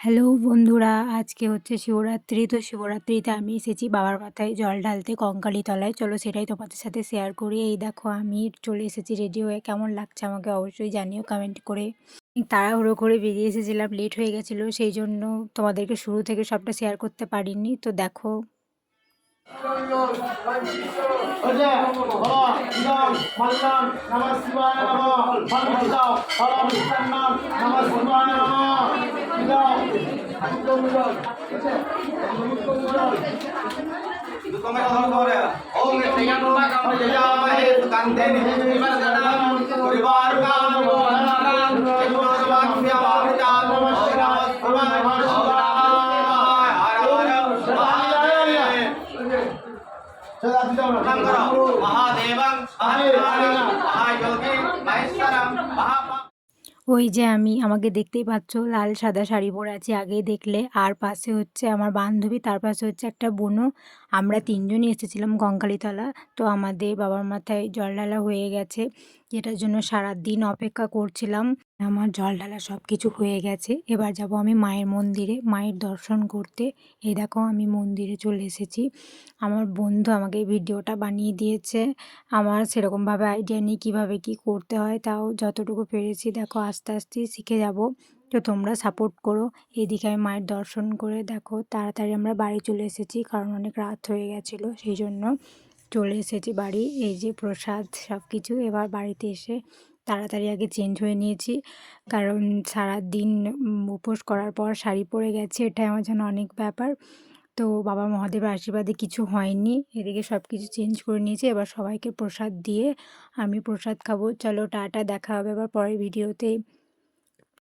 Hello বন্ধুরা, আজকে হচ্ছে শিবরাত্রি। তো শিবরাত্রিতে আমি এসেছি বাবার মাথায় জল ঢালতে কঙ্কালীতলায়। চলো সেটাই তোমাদের সাথে শেয়ার করি। এই দেখো আমি চলে এসেছি রেডি হয়ে। কেমন লাগছে আমাকে অবশ্যই জানিও কমেন্ট করে। তাড়াহুড়ো করে বেরিয়ে এসেছিলাম, লেট হয়ে গেছিলো, সেই জন্য তোমাদেরকে শুরু থেকে সবটা শেয়ার করতে পারিনি। তো দেখো ওই যে আমাকে দেখতেই পাচ্ছ, লাল সাদা শাড়ি পরে আছি আগেই দেখলে। আর পাশে হচ্ছে আমার বান্ধবী, তার পাশে হচ্ছে একটা বোনও। আমরা তিনজনই এসেছিলাম কঙ্কালীতলা। তো আমাদের বাবার মাথায় জল ঢালা হয়ে গেছে, যেটার জন্য সারাদিন অপেক্ষা করছিলাম। আমার জল ঢালা সব কিছু হয়ে গেছে। এবার যাব আমি মায়ের মন্দিরে, মায়ের দর্শন করতে। এই দেখো আমি মন্দিরে চলে এসেছি। আমার বন্ধু আমাকে এই ভিডিওটা বানিয়ে দিয়েছে। আমার সেরকমভাবে আইডিয়া নেই কীভাবে কী করতে হয়, তাও যতটুকু পেরেছি দেখো আস্তে আস্তেই শিখে যাব। তো তোমরা সাপোর্ট করো। এদিকে আমি মায়ের দর্শন করে দেখো তাড়াতাড়ি আমরা বাড়ি চলে এসেছি, কারণ অনেক রাত হয়ে গেছিলো, সেই জন্য চলে এসেছি বাড়ি। এই যে প্রসাদ সব কিছু। এবার বাড়িতে এসে তাড়াতাড়ি আগে চেঞ্জ হয়ে নিয়েছি, কারণ সারাদিন উপোস করার পর শাড়ি পরে গেছে, এটাই আমার জন্য অনেক ব্যাপার। তো বাবা মহাদেবের আশীর্বাদে কিছু হয়নি। এদিকে সব কিছু চেঞ্জ করে নিয়েছি। এবার সবাইকে প্রসাদ দিয়ে আমি প্রসাদ খাবো। চলো টাটা, দেখা হবে আবার পরের ভিডিওতে।